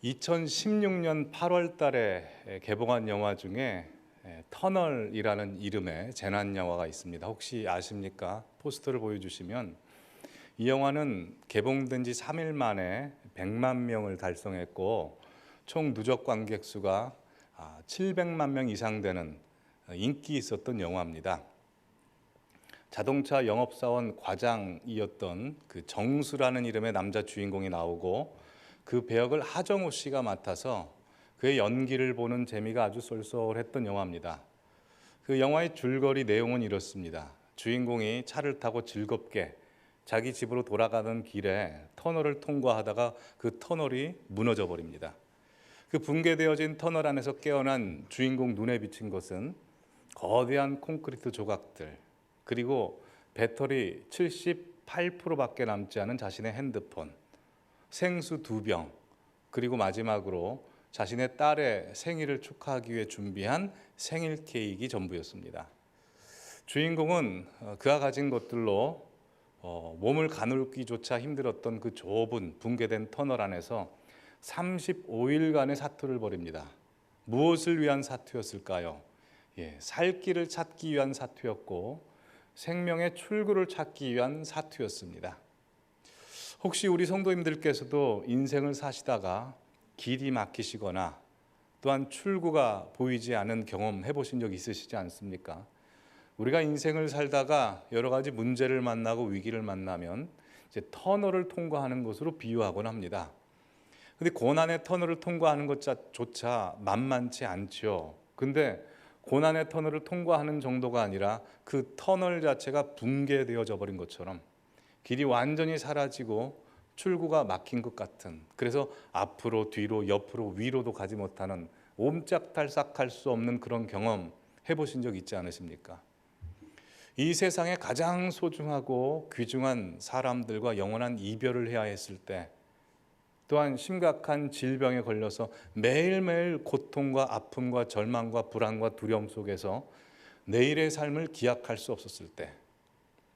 2016년 8월 달에 개봉한 영화 중에 터널이라는 이름의 재난 영화가 있습니다. 혹시 아십니까? 포스터를 보여주시면 이 영화는 개봉된 지 3일 만에 100만 명을 달성했고 총 누적 관객 수가 700만 명 이상 되는 인기 있었던 영화입니다. 자동차 영업사원 과장이었던 그 정수라는 이름의 남자 주인공이 나오고 그 배역을 하정우 씨가 맡아서 그의 연기를 보는 재미가 아주 쏠쏠했던 영화입니다. 그 영화의 줄거리 내용은 이렇습니다. 주인공이 차를 타고 즐겁게 자기 집으로 돌아가는 길에 터널을 통과하다가 그 터널이 무너져 버립니다. 그 붕괴되어진 터널 안에서 깨어난 주인공 눈에 비친 것은 거대한 콘크리트 조각들, 그리고 배터리 78%밖에 남지 않은 자신의 핸드폰, 생수 2병, 그리고 마지막으로 자신의 딸의 생일을 축하하기 위해 준비한 생일 케이크가 전부였습니다. 주인공은 그가 가진 것들로 몸을 가눌기조차 힘들었던 그 좁은 붕괴된 터널 안에서 35일간의 사투를 벌입니다. 무엇을 위한 사투였을까요? 살 길을 찾기 위한 사투였고 생명의 출구를 찾기 위한 사투였습니다. 혹시 우리 성도님들께서도 인생을 사시다가 길이 막히시거나 또한 출구가 보이지 않은 경험 해보신 적 있으시지 않습니까? 우리가 인생을 살다가 여러 가지 문제를 만나고 위기를 만나면 이제 터널을 통과하는 것으로 비유하곤 합니다. 근데 고난의 터널을 통과하는 것조차 만만치 않죠. 근데 고난의 터널을 통과하는 정도가 아니라 그 터널 자체가 붕괴되어져 버린 것처럼 길이 완전히 사라지고 출구가 막힌 것 같은, 그래서 앞으로 뒤로 옆으로 위로도 가지 못하는 옴짝달싹할 수 없는 그런 경험 해보신 적 있지 않으십니까? 이 세상에 가장 소중하고 귀중한 사람들과 영원한 이별을 해야 했을 때, 또한 심각한 질병에 걸려서 매일매일 고통과 아픔과 절망과 불안과 두려움 속에서 내일의 삶을 기약할 수 없었을 때,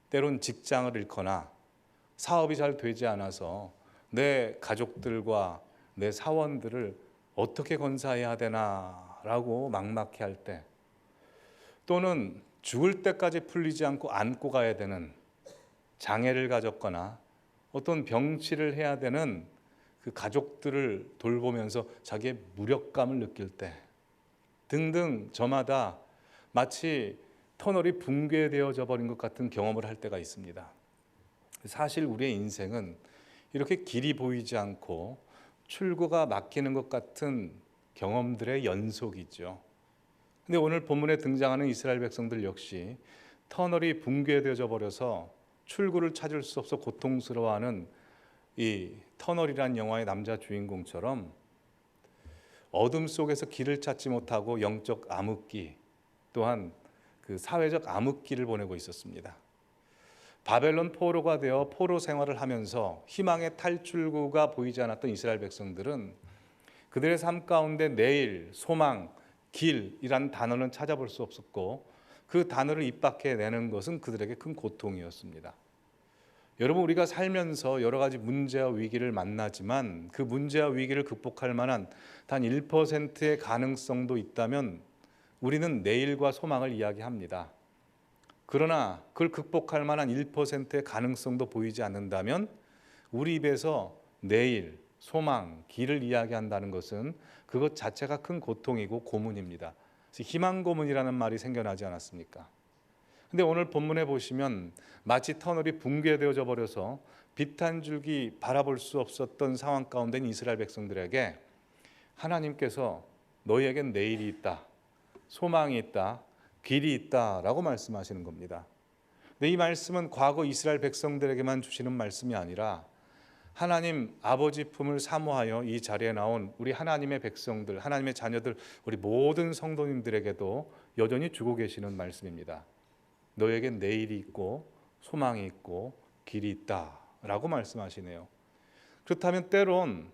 때론 직장을 잃거나 사업이 잘 되지 않아서 내 가족들과 내 사원들을 어떻게 건사해야 되나라고 막막해 할 때, 또는 죽을 때까지 풀리지 않고 안고 가야 되는 장애를 가졌거나 어떤 병치를 해야 되는 그 가족들을 돌보면서 자기의 무력감을 느낄 때 등등, 저마다 마치 터널이 붕괴되어져 버린 것 같은 경험을 할 때가 있습니다. 사실 우리의 인생은 이렇게 길이 보이지 않고 출구가 막히는 것 같은 경험들의 연속이죠. 근데 오늘 본문에 등장하는 이스라엘 백성들 역시 터널이 붕괴되어져 버려서 출구를 찾을 수 없어 고통스러워하는 이 터널이란 영화의 남자 주인공처럼 어둠 속에서 길을 찾지 못하고 영적 암흑기, 또한 그 사회적 암흑기를 보내고 있었습니다. 바벨론 포로가 되어 포로 생활을 하면서 희망의 탈출구가 보이지 않았던 이스라엘 백성들은 그들의 삶 가운데 내일, 소망, 길이란 단어는 찾아볼 수 없었고 그 단어를 입 밖에 내는 것은 그들에게 큰 고통이었습니다. 여러분, 우리가 살면서 여러 가지 문제와 위기를 만나지만 그 문제와 위기를 극복할 만한 단 1%의 가능성도 있다면 우리는 내일과 소망을 이야기합니다. 그러나 그걸 극복할 만한 1%의 가능성도 보이지 않는다면 우리 입에서 내일, 소망, 길을 이야기한다는 것은 그것 자체가 큰 고통이고 고문입니다. 희망 고문이라는 말이 생겨나지 않았습니까? 근데 오늘 본문에 보시면 마치 터널이 붕괴되어져 버려서 빛 한 줄기 바라볼 수 없었던 상황 가운데 있는 이스라엘 백성들에게 하나님께서 너희에겐 내일이 있다, 소망이 있다, 길이 있다라고 말씀하시는 겁니다. 근데 이 말씀은 과거 이스라엘 백성들에게만 주시는 말씀이 아니라 하나님 아버지 품을 사모하여 이 자리에 나온 우리 하나님의 백성들, 하나님의 자녀들, 우리 모든 성도님들에게도 여전히 주고 계시는 말씀입니다. 너에겐 내일이 있고 소망이 있고 길이 있다라고 말씀하시네요. 그렇다면 때론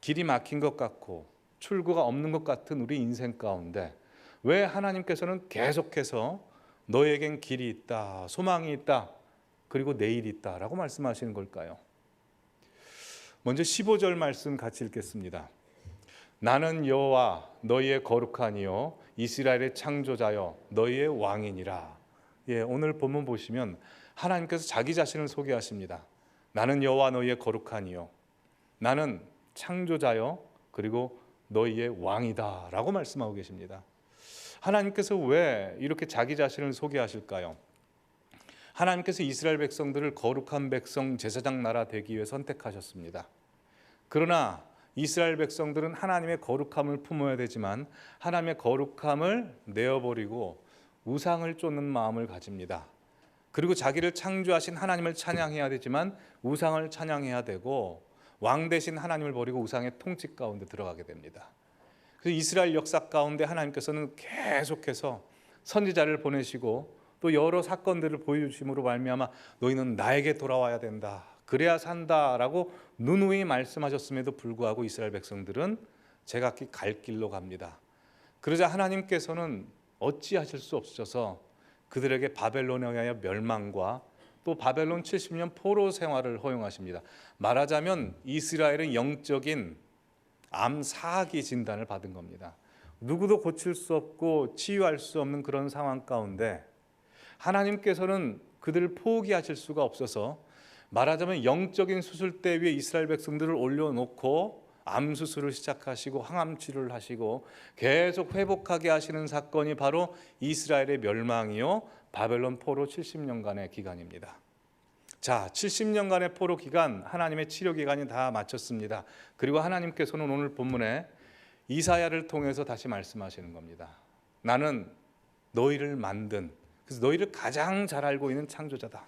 길이 막힌 것 같고 출구가 없는 것 같은 우리 인생 가운데 왜 하나님께서는 계속해서 너에겐 길이 있다, 소망이 있다, 그리고 내일이 있다라고 말씀하시는 걸까요? 먼저 15절 말씀 같이 읽겠습니다. 나는 여호와 너희의 거룩하니요 이스라엘의 창조자여 너희의 왕이니라. 예, 오늘 본문 보시면 하나님께서 자기 자신을 소개하십니다. 나는 여호와 너희의 거룩하니요 나는 창조자여 그리고 너희의 왕이다라고 말씀하고 계십니다. 하나님께서 왜 이렇게 자기 자신을 소개하실까요? 하나님께서 이스라엘 백성들을 거룩한 백성 제사장 나라 되기 위해 선택하셨습니다. 그러나 이스라엘 백성들은 하나님의 거룩함을 품어야 되지만 하나님의 거룩함을 내어버리고 우상을 쫓는 마음을 가집니다. 그리고 자기를 창조하신 하나님을 찬양해야 되지만 우상을 찬양해야 되고 왕 대신 하나님을 버리고 우상의 통치 가운데 들어가게 됩니다. 그래서 이스라엘 역사 가운데 하나님께서는 계속해서 선지자를 보내시고 또 여러 사건들을 보여주심으로 말미암아 너희는 나에게 돌아와야 된다. 그래야 산다라고 누누이 말씀하셨음에도 불구하고 이스라엘 백성들은 제각기 갈 길로 갑니다. 그러자 하나님께서는 어찌하실 수 없으셔서 그들에게 바벨론에 의하여 멸망과 또 바벨론 70년 포로 생활을 허용하십니다. 말하자면 이스라엘은 영적인 암사기 진단을 받은 겁니다. 누구도 고칠 수 없고 치유할 수 없는 그런 상황 가운데 하나님께서는 그들을 포기하실 수가 없어서 말하자면 영적인 수술대 위에 이스라엘 백성들을 올려놓고 암 수술을 시작하시고 항암 치료를 하시고 계속 회복하게 하시는 사건이 바로 이스라엘의 멸망이요 바벨론 포로 70년간의 기간입니다. 자, 70년간의 포로 기간, 하나님의 치료 기간이 다 마쳤습니다. 그리고 하나님께서는 오늘 본문에 이사야를 통해서 다시 말씀하시는 겁니다. 나는 너희를 만든, 그래서 너희를 가장 잘 알고 있는 창조자다.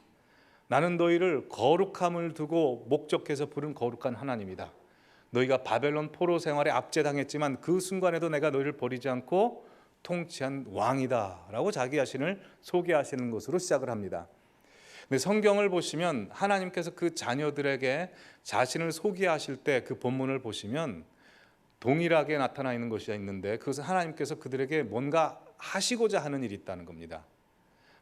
나는 너희를 거룩함을 두고 목적해서 부른 거룩한 하나님이다. 너희가 바벨론 포로 생활에 압제당했지만 그 순간에도 내가 너희를 버리지 않고 통치한 왕이다 라고 자기 자신을 소개하시는 것으로 시작을 합니다. 근데 성경을 보시면 하나님께서 그 자녀들에게 자신을 소개하실 때 그 본문을 보시면 동일하게 나타나 있는 것이 있는데 그것은 하나님께서 그들에게 뭔가 하시고자 하는 일이 있다는 겁니다.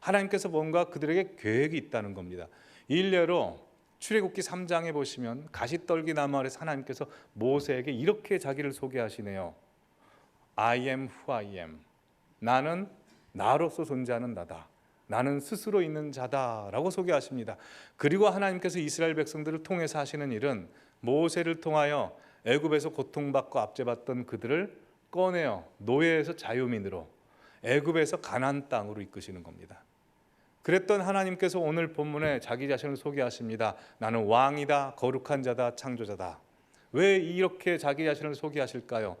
하나님께서 뭔가 그들에게 계획이 있다는 겁니다. 일례로 출애굽기 3장에 보시면 가시떨기 나무 아래서 하나님께서 모세에게 이렇게 자기를 소개하시네요. I am who I am. 나는 나로서 존재하는 나다. 나는 스스로 있는 자다라고 소개하십니다. 그리고 하나님께서 이스라엘 백성들을 통해서 하시는 일은 모세를 통하여 애굽에서 고통받고 압제받던 그들을 꺼내어 노예에서 자유민으로 애굽에서 가나안 땅으로 이끄시는 겁니다. 그랬던 하나님께서 오늘 본문에 자기 자신을 소개하십니다. 나는 왕이다, 거룩한 자다, 창조자다. 왜 이렇게 자기 자신을 소개하실까요?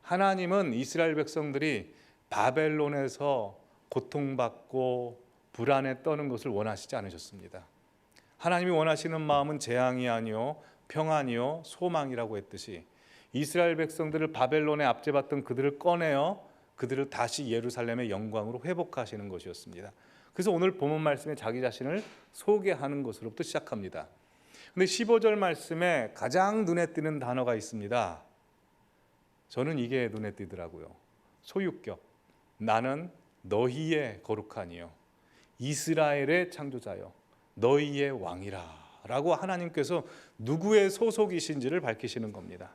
하나님은 이스라엘 백성들이 바벨론에서 고통받고 불안에 떠는 것을 원하시지 않으셨습니다. 하나님이 원하시는 마음은 재앙이 아니요 평안이요 소망이라고 했듯이 이스라엘 백성들을 바벨론에 압제받던 그들을 꺼내어 그들을 다시 예루살렘의 영광으로 회복하시는 것이었습니다. 그래서 오늘 본문 말씀에 자기 자신을 소개하는 것으로부터 시작합니다. 근데 15절 말씀에 가장 눈에 띄는 단어가 있습니다. 저는 이게 눈에 띄더라고요. 소유격. 나는 너희의 거룩하니요 이스라엘의 창조자요 너희의 왕이라 라고 하나님께서 누구의 소속이신지를 밝히시는 겁니다.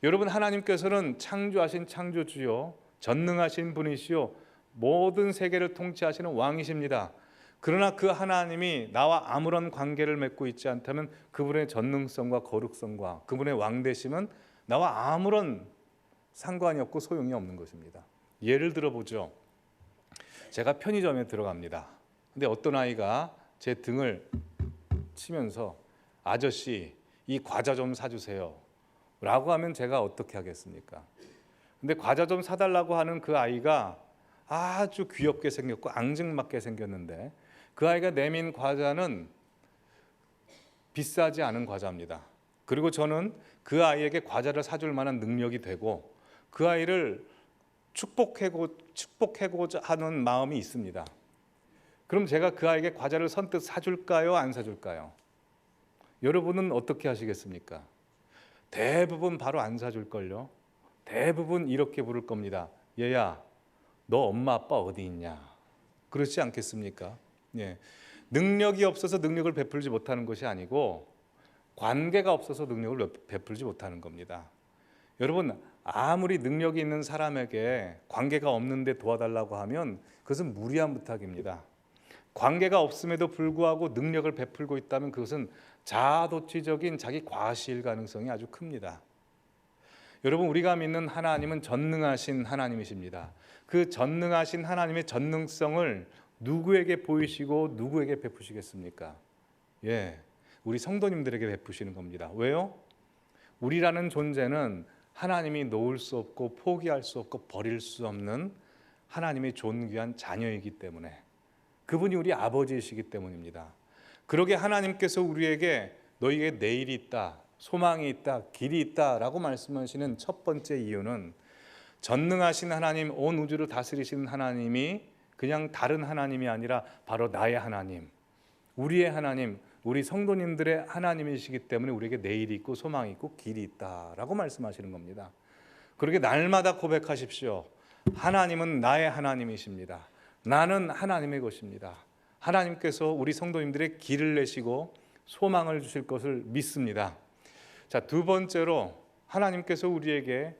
여러분, 하나님께서는 창조하신 창조주요 전능하신 분이시요 모든 세계를 통치하시는 왕이십니다. 그러나 그 하나님이 나와 아무런 관계를 맺고 있지 않다면 그분의 전능성과 거룩성과 그분의 왕되심은 나와 아무런 상관이 없고 소용이 없는 것입니다. 예를 들어보죠. 제가 편의점에 들어갑니다. 근데 어떤 아이가 제 등을 치면서 아저씨 이 과자 좀 사주세요 라고 하면 제가 어떻게 하겠습니까? 근데 과자 좀 사달라고 하는 그 아이가 아주 귀엽게 생겼고 앙증맞게 생겼는데 그 아이가 내민 과자는 비싸지 않은 과자입니다. 그리고 저는 그 아이에게 과자를 사줄 만한 능력이 되고 그 아이를 축복하고자 하는 마음이 있습니다. 그럼 제가 그 아이에게 과자를 선뜻 사줄까요? 안 사줄까요? 여러분은 어떻게 하시겠습니까? 대부분 바로 안 사줄걸요. 대부분 이렇게 부를 겁니다. 얘야, 너 엄마 아빠 어디 있냐? 그렇지 않겠습니까? 능력이 없어서 능력을 베풀지 못하는 것이 아니고 관계가 없어서 능력을 베풀지 못하는 겁니다. 여러분, 아무리 능력이 있는 사람에게 관계가 없는데 도와달라고 하면 그것은 무리한 부탁입니다. 관계가 없음에도 불구하고 능력을 베풀고 있다면 그것은 자아도취적인 자기 과시일 가능성이 아주 큽니다. 여러분, 우리가 믿는 하나님은 전능하신 하나님이십니다. 그 전능하신 하나님의 전능성을 누구에게 보이시고 누구에게 베푸시겠습니까? 우리 성도님들에게 베푸시는 겁니다. 왜요? 우리라는 존재는 하나님이 놓을 수 없고 포기할 수 없고 버릴 수 없는 하나님의 존귀한 자녀이기 때문에, 그분이 우리 아버지이시기 때문입니다. 그러게 하나님께서 우리에게 너희에게 내일이 있다, 소망이 있다, 길이 있다라고 말씀하시는 첫 번째 이유는 전능하신 하나님, 온 우주를 다스리시는 하나님이 그냥 다른 하나님이 아니라 바로 나의 하나님, 우리의 하나님, 우리 성도님들의 하나님이시기 때문에 우리에게 내일이 있고 소망이 있고 길이 있다라고 말씀하시는 겁니다. 그렇게 날마다 고백하십시오. 하나님은 나의 하나님이십니다. 나는 하나님의 것입니다. 하나님께서 우리 성도님들의 길을 내시고 소망을 주실 것을 믿습니다. 자, 두 번째로 하나님께서 우리에게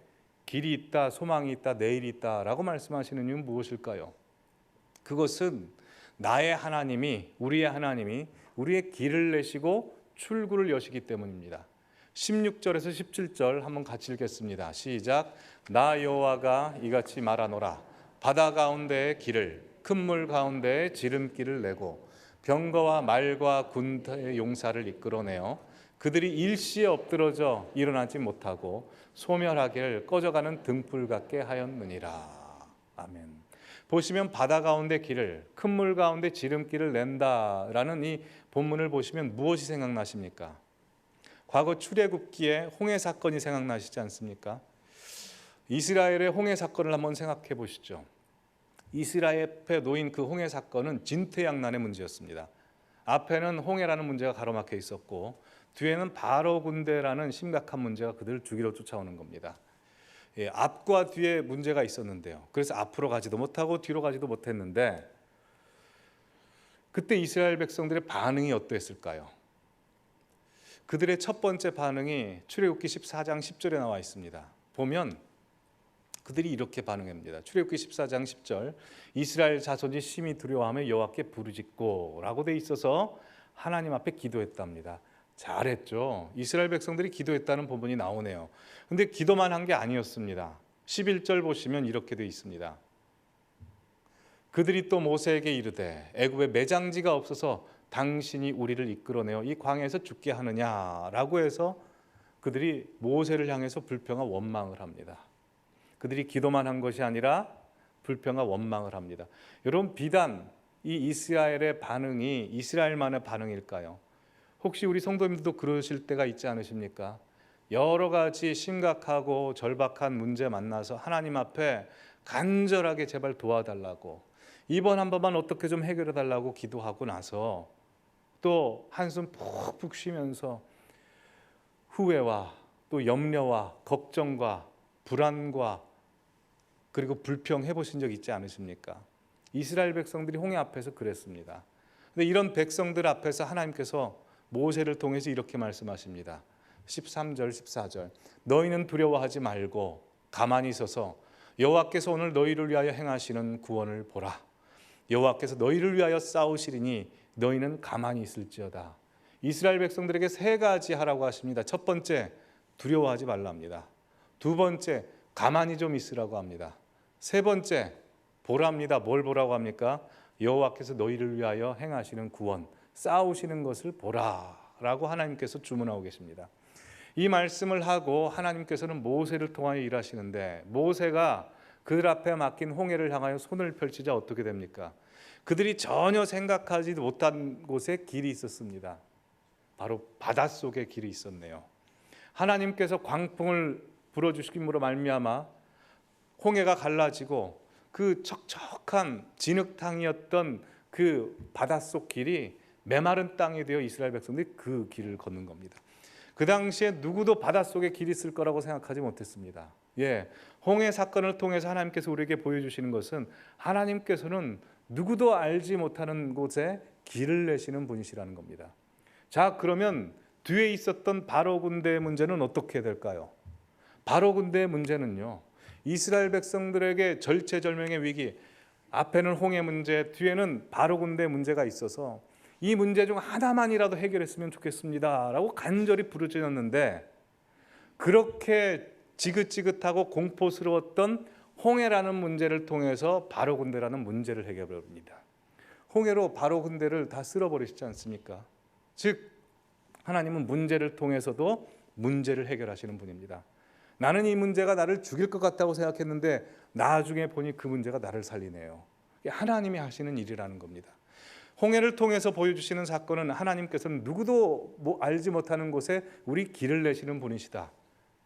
길이 있다, 소망이 있다, 내일이 있다라고 말씀하시는 이유는 무엇일까요? 그것은 나의 하나님이, 우리의 하나님이 우리의 길을 내시고 출구를 여시기 때문입니다. 16절에서 17절 한번 같이 읽겠습니다. 시작. 나 여호와가 이같이 말하노라. 바다 가운데의 길을, 큰 물 가운데에 지름길을 내고 병거와 말과 군대의 용사를 이끌어내어 그들이 일시에 엎드러져 일어나지 못하고 소멸하기를 꺼져가는 등불 같게 하였느니라. 아멘. 보시면 바다 가운데 길을, 큰 물 가운데 지름길을 낸다라는 이 본문을 보시면 무엇이 생각나십니까? 과거 출애굽기에 홍해 사건이 생각나시지 않습니까? 이스라엘의 홍해 사건을 한번 생각해 보시죠. 이스라엘 앞에 놓인 그 홍해 사건은 진퇴양난의 문제였습니다. 앞에는 홍해라는 문제가 가로막혀 있었고 뒤에는 바로 군대라는 심각한 문제가 그들을 죽이러 쫓아오는 겁니다. 앞과 뒤에 문제가 있었는데요. 그래서 앞으로 가지도 못하고 뒤로 가지도 못했는데 그때 이스라엘 백성들의 반응이 어떠했을까요? 그들의 첫 번째 반응이 출애굽기 14장 10절에 나와 있습니다. 보면 그들이 이렇게 반응합니다. 출애굽기 14장 10절. 이스라엘 자손이 심히 두려워하며 여호와께 부르짖고 라고 돼 있어서 하나님 앞에 기도했답니다. 잘했죠. 이스라엘 백성들이 기도했다는 본문이 나오네요. 근데 기도만 한 게 아니었습니다. 11절 보시면 이렇게 돼 있습니다. 그들이 또 모세에게 이르되 애굽에 매장지가 없어서 당신이 우리를 이끌어내어 이 광야에서 죽게 하느냐라고 해서 그들이 모세를 향해서 불평과 원망을 합니다. 그들이 기도만 한 것이 아니라 불평과 원망을 합니다. 여러분, 비단 이 이스라엘의 반응이 이스라엘만의 반응일까요? 혹시 우리 성도님들도 그러실 때가 있지 않으십니까? 여러 가지 심각하고 절박한 문제 만나서 하나님 앞에 간절하게 제발 도와달라고, 이번 한 번만 어떻게 좀 해결해 달라고 기도하고 나서 또 한숨 푹푹 쉬면서 후회와 또 염려와 걱정과 불안과 그리고 불평해 보신 적 있지 않으십니까? 이스라엘 백성들이 홍해 앞에서 그랬습니다. 근데 이런 백성들 앞에서 하나님께서 모세를 통해서 이렇게 말씀하십니다. 13절 14절. 너희는 두려워하지 말고 가만히 있어서 여호와께서 오늘 너희를 위하여 행하시는 구원을 보라. 여호와께서 너희를 위하여 싸우시리니 너희는 가만히 있을지어다. 이스라엘 백성들에게 세 가지 하라고 하십니다. 첫 번째, 두려워하지 말랍니다. 두 번째, 가만히 좀 있으라고 합니다. 세 번째, 보랍니다. 뭘 보라고 합니까? 여호와께서 너희를 위하여 행하시는 구원, 싸우시는 것을 보라라고 하나님께서 주문하고 계십니다. 이 말씀을 하고 하나님께서는 모세를 통하여 일하시는데 모세가 그들 앞에 맡긴 홍해를 향하여 손을 펼치자 어떻게 됩니까? 그들이 전혀 생각하지 못한 곳에 길이 있었습니다. 바로 바닷속에 길이 있었네요. 하나님께서 광풍을 불어주심으로 말미암아 홍해가 갈라지고 그 척척한 진흙탕이었던 그 바닷속 길이 메마른 땅이 되어 이스라엘 백성들이 그 길을 걷는 겁니다. 그 당시에 누구도 바닷속에 길이 있을 거라고 생각하지 못했습니다. 홍해 사건을 통해서 하나님께서 우리에게 보여주시는 것은 하나님께서는 누구도 알지 못하는 곳에 길을 내시는 분이시라는 겁니다. 자, 그러면 뒤에 있었던 바로 군대의 문제는 어떻게 될까요? 바로 근데 문제는요, 이스라엘 백성들에게 절체절명의 위기, 앞에는 홍해 문제, 뒤에는 바로 군대 문제가 있어서 이 문제 중 하나만이라도 해결했으면 좋겠습니다 라고 간절히 부르짖었는데, 그렇게 지긋지긋하고 공포스러웠던 홍해라는 문제를 통해서 바로 군대라는 문제를 해결해 봅니다. 홍해로 바로 군대를 다 쓸어버리시지 않습니까? 즉 하나님은 문제를 통해서도 문제를 해결하시는 분입니다. 나는 이 문제가 나를 죽일 것 같다고 생각했는데 나중에 보니 그 문제가 나를 살리네요. 이게 하나님이 하시는 일이라는 겁니다. 홍해를 통해서 보여주시는 사건은 하나님께서는 누구도 알지 못하는 곳에 우리 길을 내시는 분이시다.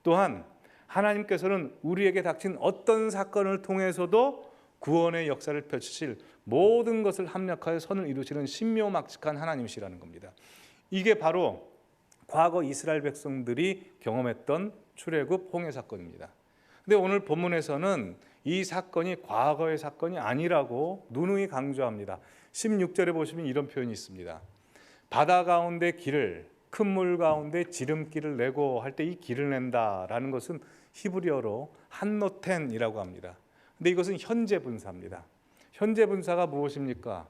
또한 하나님께서는 우리에게 닥친 어떤 사건을 통해서도 구원의 역사를 펼치실, 모든 것을 합력하여 선을 이루시는 신묘막측한 하나님이시라는 겁니다. 이게 바로 과거 이스라엘 백성들이 경험했던 출애굽 홍해 사건입니다. 근데 오늘 본문에서는 이 사건이 과거의 사건이 아니라고 누누이 강조합니다. 16절에 보시면 이런 표현이 있습니다. 바다 가운데 길을, 큰 물 가운데 지름길을 내고 할 때 이 길을 낸다라는 것은 히브리어로 한노텐이라고 합니다. 근데 이것은 현재 분사입니다. 현재 분사가 무엇입니까?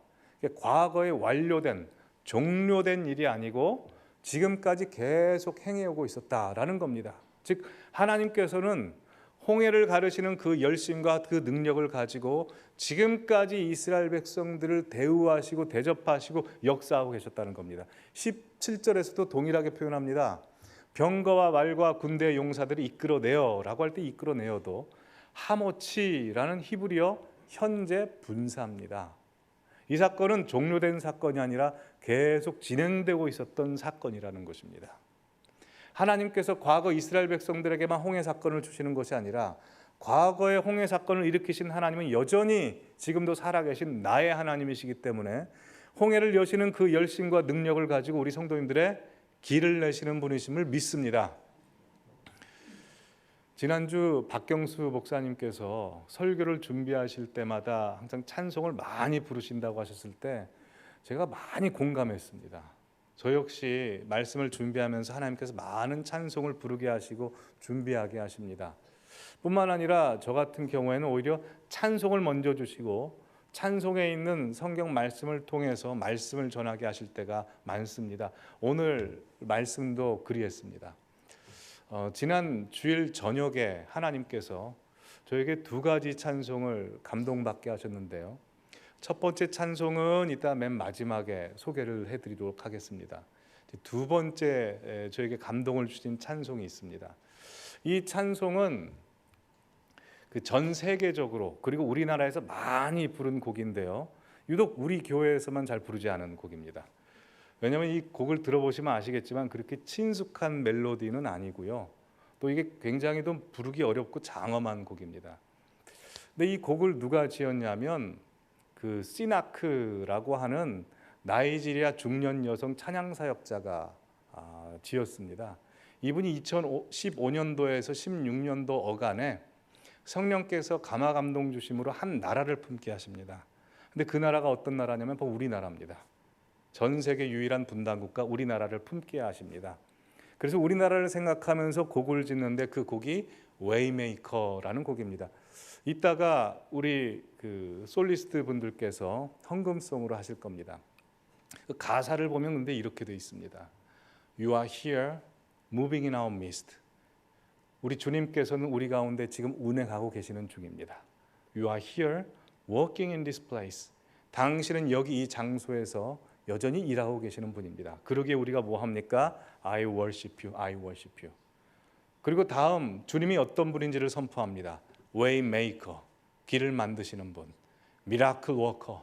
과거에 완료된, 종료된 일이 아니고 지금까지 계속 행해오고 있었다라는 겁니다. 즉 하나님께서는 홍해를 가르시는 그 열심과 그 능력을 가지고 지금까지 이스라엘 백성들을 대우하시고 대접하시고 역사하고 계셨다는 겁니다. 17절에서도 동일하게 표현합니다. 병거와 말과 군대의 용사들이 이끌어내어 라고 할 때 이끌어내어도 하모치라는 히브리어 현재 분사입니다. 이 사건은 종료된 사건이 아니라 계속 진행되고 있었던 사건이라는 것입니다. 하나님께서 과거 이스라엘 백성들에게만 홍해 사건을 주시는 것이 아니라 과거의 홍해 사건을 일으키신 하나님은 여전히 지금도 살아계신 나의 하나님이시기 때문에 홍해를 여시는 그 열심과 능력을 가지고 우리 성도님들의 길을 내시는 분이심을 믿습니다. 지난주 박경수 목사님께서 설교를 준비하실 때마다 항상 찬송을 많이 부르신다고 하셨을 때 제가 많이 공감했습니다. 저 역시 말씀을 준비하면서 하나님께서 많은 찬송을 부르게 하시고 준비하게 하십니다. 뿐만 아니라 저 같은 경우에는 오히려 찬송을 먼저 주시고 찬송에 있는 성경 말씀을 통해서 말씀을 전하게 하실 때가 많습니다. 오늘 말씀도 그리했습니다. 지난 주일 저녁에 하나님께서 저에게 두 가지 찬송을 감동받게 하셨는데요. 첫 번째 찬송은 이따 맨 마지막에 소개를 해드리도록 하겠습니다. 두 번째 저에게 감동을 주신 찬송이 있습니다. 이 찬송은 전 세계적으로 그리고 우리나라에서 많이 부른 곡인데요. 유독 우리 교회에서만 잘 부르지 않은 곡입니다. 왜냐하면 이 곡을 들어보시면 아시겠지만 그렇게 친숙한 멜로디는 아니고요. 또 이게 굉장히 좀 부르기 어렵고 장엄한 곡입니다. 근데 이 곡을 누가 지었냐면 그 시나크라고 하는 나이지리아 중년 여성 찬양 사역자가 지었습니다. 이분이 2015년도에서 16년도 어간에 성령께서 감화 감동 주심으로 한 나라를 품게 하십니다. 근데 그 나라가 어떤 나라냐면 바로 우리나라입니다. 전 세계 유일한 분단국가 우리나라를 품게 하십니다. 그래서 우리나라를 생각하면서 곡을 짓는데 그 곡이 웨이메이커라는 곡입니다. 이따가 우리 그 솔리스트 분들께서 헌금송으로 하실 겁니다. 그 가사를 보면 근데 이렇게 돼 있습니다. You are here, moving in our midst. 우리 주님께서는 우리 가운데 지금 운행하고 계시는 중입니다. You are here, working in this place. 당신은 여기 이 장소에서 여전히 일하고 계시는 분입니다. 그러기에 우리가 뭐 합니까? I worship you, I worship you. 그리고 다음 주님이 어떤 분인지를 선포합니다. Waymaker, 길을 만드시는 분. Miracle worker,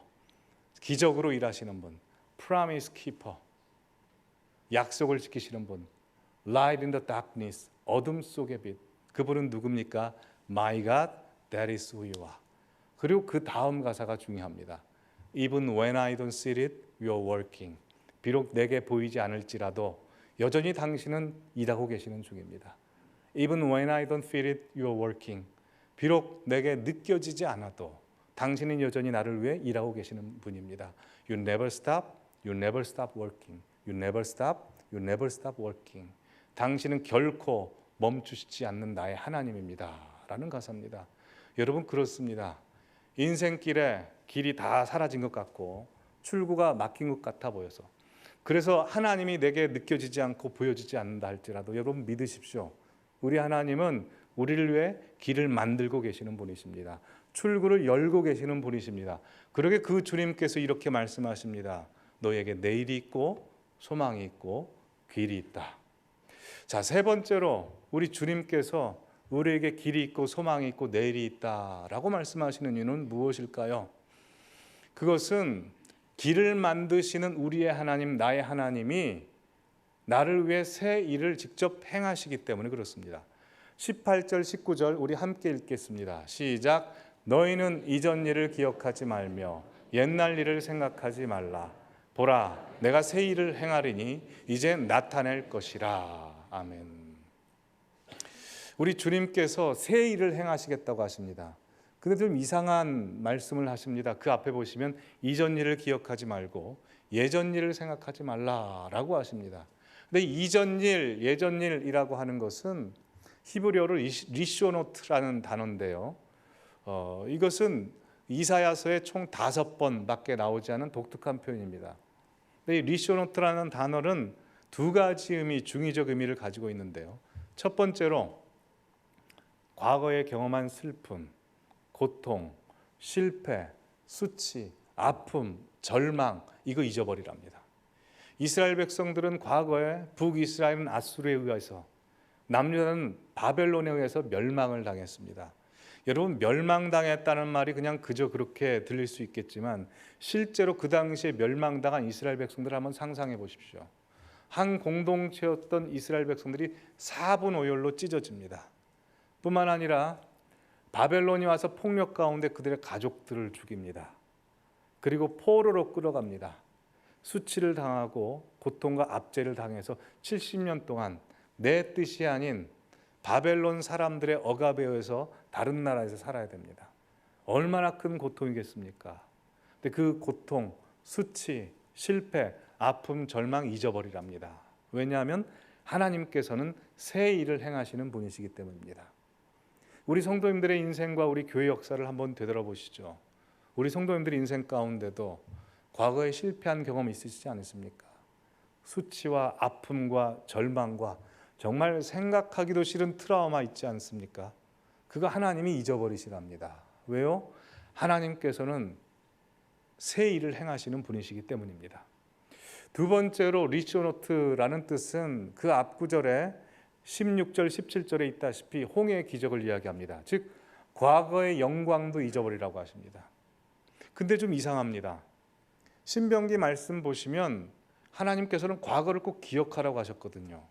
기적으로 일하시는 분. Promise keeper, 약속을 지키시는 분. Light in the darkness, 어둠 속의 빛. 그분은 누굽니까? My God, that is who you are. 그리고 그 다음 가사가 중요합니다. Even when I don't see it, you are working. 비록 내게 보이지 않을지라도 여전히 당신은 일하고 계시는 중입니다. Even when I don't feel it, you are working. 비록 내게 느껴지지 않아도 당신은 여전히 나를 위해 일하고 계시는 분입니다. You never stop, you never stop working. You never stop, you never stop working. 당신은 결코 멈추시지 않는 나의 하나님입니다 라는 가사입니다. 여러분, 그렇습니다. 인생길에 길이 다 사라진 것 같고 출구가 막힌 것 같아 보여서, 그래서 하나님이 내게 느껴지지 않고 보여지지 않는다 할지라도 여러분 믿으십시오. 우리 하나님은 우리를 위해 길을 만들고 계시는 분이십니다. 출구를 열고 계시는 분이십니다. 그러게 그 주님께서 이렇게 말씀하십니다. 너에게 내일이 있고 소망이 있고 길이 있다. 자, 세 번째로 우리 주님께서 우리에게 길이 있고 소망이 있고 내일이 있다라고 말씀하시는 이유는 무엇일까요? 그것은 길을 만드시는 우리의 하나님, 나의 하나님이 나를 위해 새 일을 직접 행하시기 때문에 그렇습니다. 18절, 19절 우리 함께 읽겠습니다. 시작. 너희는 이전 일을 기억하지 말며 옛날 일을 생각하지 말라. 보라, 내가 새 일을 행하리니 이제 나타낼 것이라. 아멘. 우리 주님께서 새 일을 행하시겠다고 하십니다. 근데 좀 이상한 말씀을 하십니다. 그 앞에 보시면 이전 일을 기억하지 말고 예전 일을 생각하지 말라라고 하십니다. 근데 이전 일, 예전 일이라고 하는 것은 히브리어로 리쇼노트라는 단어인데요. 이것은 이사야서에 총 5번밖에 나오지 않은 독특한 표현입니다. 근데 이 리쇼노트라는 단어는 두 가지 의미, 중의적 의미를 가지고 있는데요. 첫 번째로 과거에 경험한 슬픔, 고통, 실패, 수치, 아픔, 절망, 이거 잊어버리랍니다. 이스라엘 백성들은 과거에 북이스라엘은 아수르에 의해서, 남유다는 바벨론에 의해서 멸망을 당했습니다. 여러분, 멸망당했다는 말이 그냥 그저 그렇게 들릴 수 있겠지만 실제로 그 당시에 멸망당한 이스라엘 백성들을 한번 상상해 보십시오. 한 공동체였던 이스라엘 백성들이 4분오열로 찢어집니다. 뿐만 아니라 바벨론이 와서 폭력 가운데 그들의 가족들을 죽입니다. 그리고 포로로 끌어갑니다. 수치를 당하고 고통과 압제를 당해서 70년 동안 내 뜻이 아닌 바벨론 사람들의 억압에 의해서 다른 나라에서 살아야 됩니다. 얼마나 큰 고통이겠습니까? 근데 그 고통, 수치, 실패, 아픔, 절망 잊어버리랍니다. 왜냐하면 하나님께서는 새 일을 행하시는 분이시기 때문입니다. 우리 성도님들의 인생과 우리 교회 역사를 한번 되돌아보시죠. 우리 성도님들의 인생 가운데도 과거에 실패한 경험 있으시지 않으십니까? 수치와 아픔과 절망과 정말 생각하기도 싫은 트라우마 있지 않습니까? 그거 하나님이 잊어버리시랍니다. 왜요? 하나님께서는 새 일을 행하시는 분이시기 때문입니다. 두 번째로 리쇼노트라는 뜻은 그 앞구절에 16절, 17절에 있다시피 홍해의 기적을 이야기합니다. 즉 과거의 영광도 잊어버리라고 하십니다. 근데 좀 이상합니다. 신명기 말씀 보시면 하나님께서는 과거를 꼭 기억하라고 하셨거든요.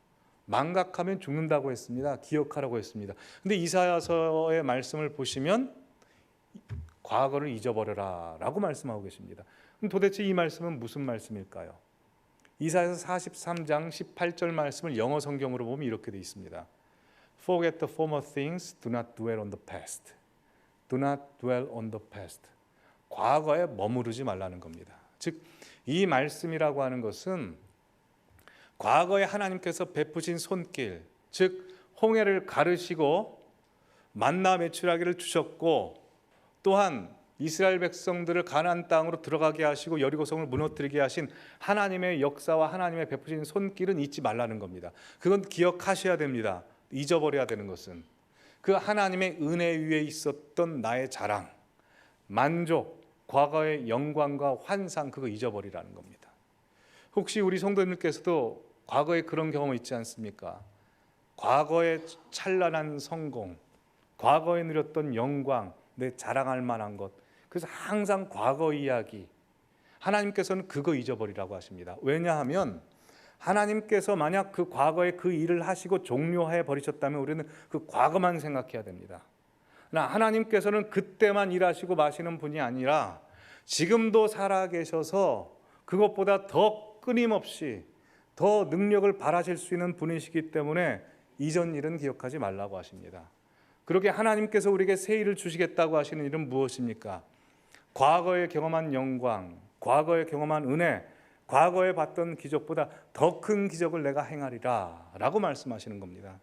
망각하면 죽는다고 했습니다. 기억하라고 했습니다. 근데 이사야서의 말씀을 보시면 과거를 잊어버려라 라고 말씀하고 계십니다. 그럼 도대체 이 말씀은 무슨 말씀일까요? 이사야서 43장 18절 말씀을 영어 성경으로 보면 이렇게 되어 있습니다. Forget the former things, do not dwell on the past. Do not dwell on the past. 과거에 머무르지 말라는 겁니다. 즉, 이 말씀이라고 하는 것은 과거에 하나님께서 베푸신 손길, 즉 홍해를 가르시고 만나 메추라기를 주셨고, 또한 이스라엘 백성들을 가나안 땅으로 들어가게 하시고 여리고성을 무너뜨리게 하신 하나님의 역사와 하나님의 베푸신 손길은 잊지 말라는 겁니다. 그건 기억하셔야 됩니다. 잊어버려야 되는 것은 그 하나님의 은혜 위에 있었던 나의 자랑, 만족, 과거의 영광과 환상, 그거 잊어버리라는 겁니다. 혹시 우리 성도님들께서도 과거에 그런 경험 있지 않습니까? 과거의 찬란한 성공, 과거에 누렸던 영광, 내 자랑할 만한 것, 그래서 항상 과거 이야기, 하나님께서는 그거 잊어버리라고 하십니다. 왜냐하면 하나님께서 만약 그 과거에 그 일을 하시고 종료해 버리셨다면 우리는 그 과거만 생각해야 됩니다. 하나님께서는 그때만 일하시고 마시는 분이 아니라 지금도 살아계셔서 그것보다 더 끊임없이 더 능력을 발하실 수 있는 분이시기 때문에 이전 일은 기억하지 말라고 하십니다. 그렇게 하나님께서 우리에게 새 일을 주시겠다고 하시는 일은 무엇입니까? 과거에 경험한 영광, 과거에 경험한 은혜, 과거에 봤던 기적보다 더 큰 기적을 내가 행하리라 라고 말씀하시는 겁니다.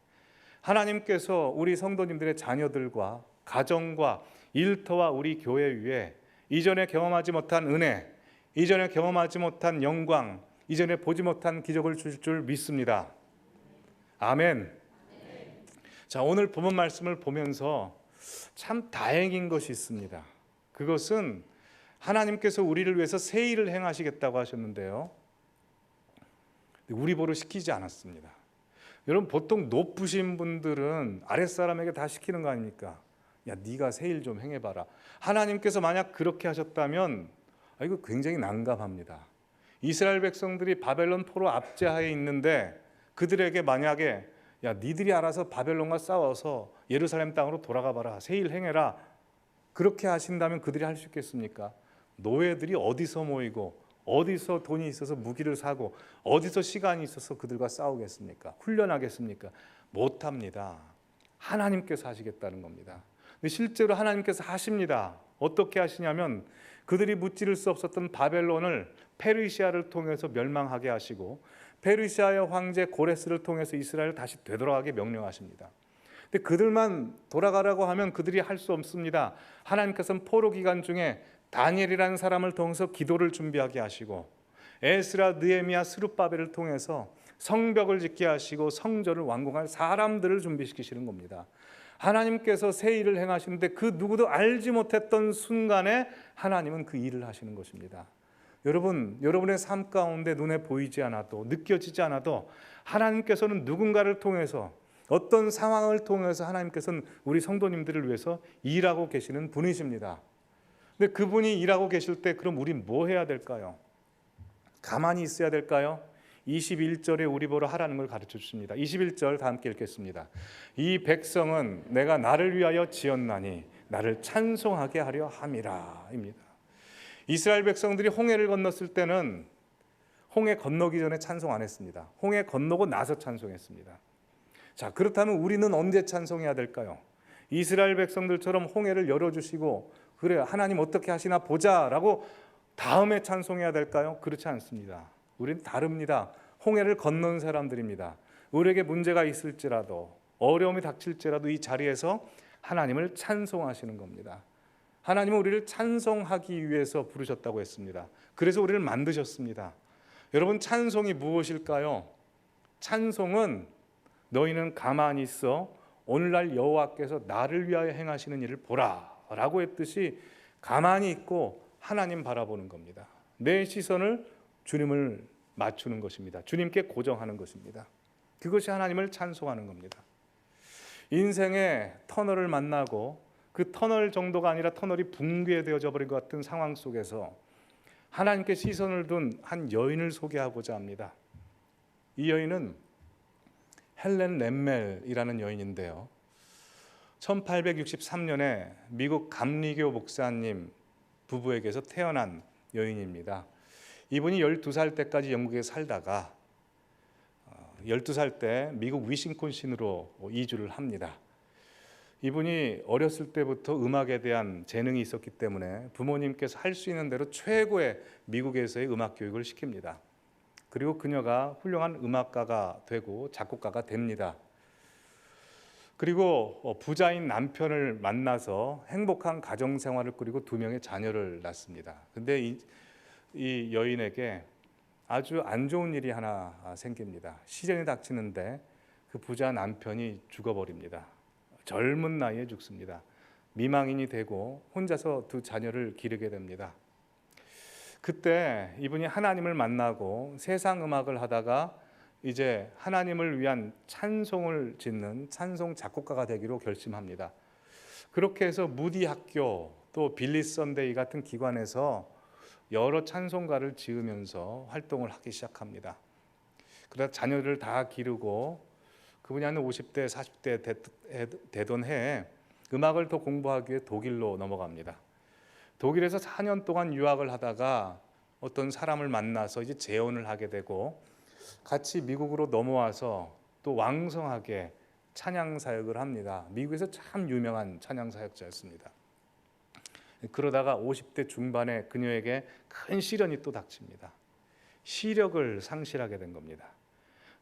하나님께서 우리 성도님들의 자녀들과 가정과 일터와 우리 교회 위에 이전에 경험하지 못한 은혜, 이전에 경험하지 못한 영광, 이전에 보지 못한 기적을 주실 줄 믿습니다. 아멘. 자, 오늘 본문 말씀을 보면서 참 다행인 것이 있습니다. 그것은 하나님께서 우리를 위해서 새 일을 행하시겠다고 하셨는데요, 우리 보러 시키지 않았습니다. 여러분, 보통 높으신 분들은 아랫사람에게 다 시키는 거 아닙니까? 야, 네가 새 일 좀 행해봐라. 하나님께서 만약 그렇게 하셨다면 이거 굉장히 난감합니다. 이스라엘 백성들이 바벨론 포로 압제하에 있는데 그들에게 만약에 야, 니들이 알아서 바벨론과 싸워서 예루살렘 땅으로 돌아가 봐라, 새 일 행해라, 그렇게 하신다면 그들이 할 수 있겠습니까? 노예들이 어디서 모이고 어디서 돈이 있어서 무기를 사고 어디서 시간이 있어서 그들과 싸우겠습니까? 훈련하겠습니까? 못합니다. 하나님께서 하시겠다는 겁니다. 근데 실제로 하나님께서 하십니다. 어떻게 하시냐면 그들이 무찌를 수 없었던 바벨론을 페르시아를 통해서 멸망하게 하시고 페르시아의 황제 고레스를 통해서 이스라엘을 다시 되돌아가게 명령하십니다. 근데 그들만 돌아가라고 하면 그들이 할 수 없습니다. 하나님께서는 포로 기간 중에 다니엘이라는 사람을 통해서 기도를 준비하게 하시고 에스라, 느헤미야, 스룹바벨을 통해서 성벽을 짓게 하시고 성전을 완공할 사람들을 준비시키시는 겁니다. 하나님께서 새 일을 행하시는데 그 누구도 알지 못했던 순간에 하나님은 그 일을 하시는 것입니다. 여러분, 여러분의 삶 가운데 눈에 보이지 않아도 느껴지지 않아도 하나님께서는 누군가를 통해서 어떤 상황을 통해서 하나님께서는 우리 성도님들을 위해서 일하고 계시는 분이십니다. 근데 그분이 일하고 계실 때 그럼 우리 뭐 해야 될까요? 가만히 있어야 될까요? 21절에 우리 보러 하라는 걸 가르쳐 주십니다. 21절 다 함께 읽겠습니다. 이 백성은 내가 나를 위하여 지었나니 나를 찬송하게 하려 함이라 입니다. 이스라엘 백성들이 홍해를 건넜을 때는 홍해 건너기 전에 찬송 안 했습니다. 홍해 건너고 나서 찬송했습니다. 자, 그렇다면 우리는 언제 찬송해야 될까요? 이스라엘 백성들처럼 홍해를 열어주시고 그래 하나님 어떻게 하시나 보자라고 다음에 찬송해야 될까요? 그렇지 않습니다. 우리는 다릅니다. 홍해를 건넌 사람들입니다. 우리에게 문제가 있을지라도 어려움이 닥칠지라도 이 자리에서 하나님을 찬송하시는 겁니다. 하나님은 우리를 찬송하기 위해서 부르셨다고 했습니다. 그래서 우리를 만드셨습니다. 여러분, 찬송이 무엇일까요? 찬송은 너희는 가만히 있어 오늘날 여호와께서 나를 위하여 행하시는 일을 보라 라고 했듯이 가만히 있고 하나님 바라보는 겁니다. 내 시선을 주님을 맞추는 것입니다. 주님께 고정하는 것입니다. 그것이 하나님을 찬송하는 겁니다. 인생의 터널을 만나고 그 터널 정도가 아니라 터널이 붕괴되어져 버린 것 같은 상황 속에서 하나님께 시선을 둔 한 여인을 소개하고자 합니다. 이 여인은 헬렌 램멜이라는 여인인데요, 1863년에 미국 감리교 목사님 부부에게서 태어난 여인입니다. 이분이 12살 때까지 영국에 살다가 12살 때 미국 위스콘신으로 이주를 합니다. 이분이 어렸을 때부터 음악에 대한 재능이 있었기 때문에 부모님께서 할 수 있는 대로 최고의 미국에서의 음악 교육을 시킵니다. 그리고 그녀가 훌륭한 음악가가 되고 작곡가가 됩니다. 그리고 부자인 남편을 만나서 행복한 가정 생활을 꾸리고 2명의 자녀를 낳습니다. 근데 이 여인에게 아주 안 좋은 일이 하나 생깁니다. 시련이 닥치는데 그 부자 남편이 죽어버립니다. 젊은 나이에 죽습니다. 미망인이 되고 혼자서 2 자녀를 기르게 됩니다. 그때 이분이 하나님을 만나고 세상 음악을 하다가 이제 하나님을 위한 찬송을 짓는 찬송 작곡가가 되기로 결심합니다. 그렇게 해서 무디 학교 또 빌리 선데이 같은 기관에서 여러 찬송가를 지으면서 활동을 하기 시작합니다. 그러다 자녀를 다 기르고 그분이 한 50대 40대 되던 해에 음악을 더 공부하기 위해 독일로 넘어갑니다. 독일에서 4년 동안 유학을 하다가 어떤 사람을 만나서 이제 재혼을 하게 되고 같이 미국으로 넘어와서 또 왕성하게 찬양 사역을 합니다. 미국에서 참 유명한 찬양 사역자였습니다. 그러다가 50대 중반에 그녀에게 큰 시련이 또 닥칩니다. 시력을 상실하게 된 겁니다.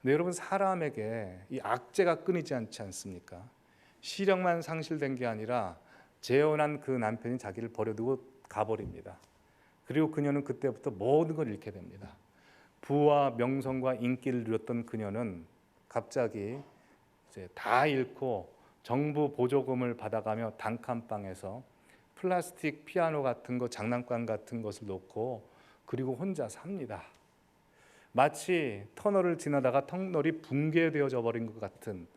근데 여러분, 사람에게 이 악재가 끊이지 않지 않습니까? 시력만 상실된 게 아니라 재혼한 그 남편이 자기를 버려두고 가버립니다. 그리고 그녀는 그때부터 모든 걸 잃게 됩니다. 부와 명성과 인기를 누렸던 그녀는 갑자기 이제 다 잃고 정부 보조금을 받아가며 단칸방에서 플라스틱 피아노 같은 거, 장난감 같은 것을 놓고 그리고 혼자 삽니다. 마치 터널을 지나다가 터널이 붕괴되어져 버린 것 같은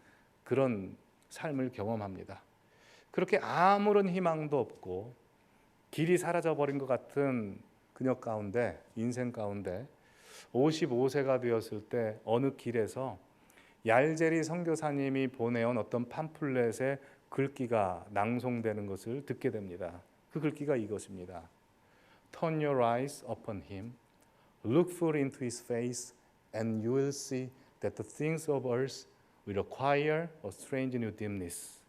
그런 삶을 경험합니다. 그렇게 아무런 희망도 없고 길이 사라져 버린 것 같은 그녀 가운데, 인생 가운데 55세가 되었을 때 어느 길에서 얄제리 선교사님이 보내온 어떤 팜플렛의 글귀가 낭송되는 것을 듣게 됩니다. 그 글귀가 이것입니다. Turn your eyes upon him, look full into his face, and you will see that the things of earth will acquire a strange new dimness.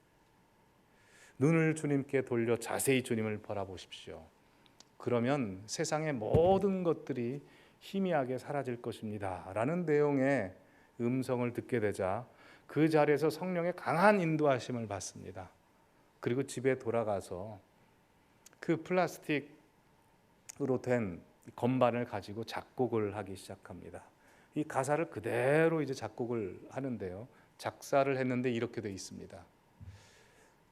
눈을 주님께 돌려 자세히 주님을 바라보십시오. 그러면 세상의 모든 것들이 희미하게 사라질 것입니다. 라는 내용의 음성을 듣게 되자 그 자리에서 성령의 강한 인도하심을 받습니다. 그리고 집에 돌아가서 그 플라스틱으로 된 건반을 가지고 작곡을 하기 시작합니다. 이 가사를 그대로 이제 작곡을 하는데요. 작사를 했는데 이렇게 돼 있습니다.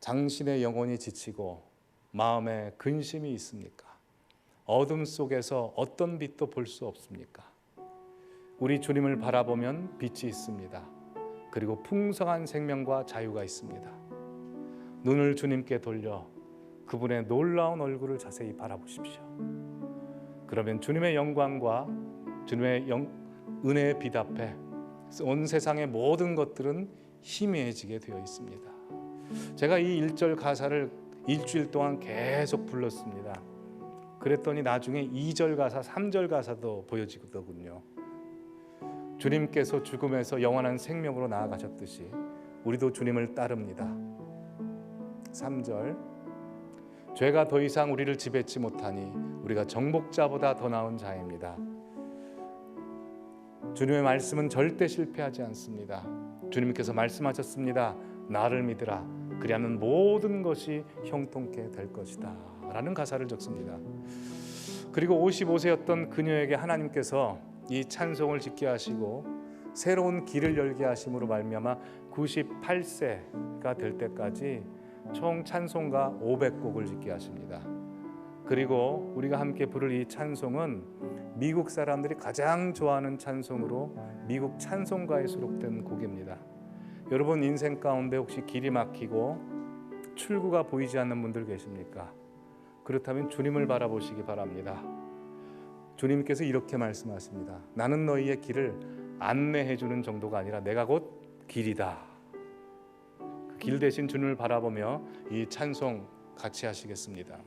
당신의 영혼이 지치고 마음에 근심이 있습니까? 어둠 속에서 어떤 빛도 볼 수 없습니까? 우리 주님을 바라보면 빛이 있습니다. 그리고 풍성한 생명과 자유가 있습니다. 눈을 주님께 돌려 그분의 놀라운 얼굴을 자세히 바라보십시오. 그러면 주님의 영광과 주님의 은혜의 빛 앞에 온 세상의 모든 것들은 희미해지게 되어 있습니다. 제가 이 1절 가사를 일주일 동안 계속 불렀습니다. 그랬더니 나중에 2절 가사, 3절 가사도 보여지더군요. 주님께서 죽음에서 영원한 생명으로 나아가셨듯이 우리도 주님을 따릅니다. 3절, 죄가 더 이상 우리를 지배치 못하니 우리가 정복자보다 더 나은 자입니다. 주님의 말씀은 절대 실패하지 않습니다. 주님께서 말씀하셨습니다. 나를 믿으라. 그리하면 모든 것이 형통케 될 것이다. 라는 가사를 적습니다. 그리고 55세였던 그녀에게 하나님께서 이 찬송을 짓게 하시고 새로운 길을 열게 하심으로 말미암아 98세가 될 때까지 총 찬송가 500곡을 짓게 하십니다. 그리고 우리가 함께 부를 이 찬송은 미국 사람들이 가장 좋아하는 찬송으로 미국 찬송가에 수록된 곡입니다. 여러분 인생 가운데 혹시 길이 막히고 출구가 보이지 않는 분들 계십니까? 그렇다면 주님을 바라보시기 바랍니다. 주님께서 이렇게 말씀하십니다. 나는 너희의 길을 안내해 주는 정도가 아니라 내가 곧 길이다. 그 길 대신 주님을 바라보며 이 찬송 같이 하시겠습니다.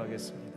기도하겠습니다.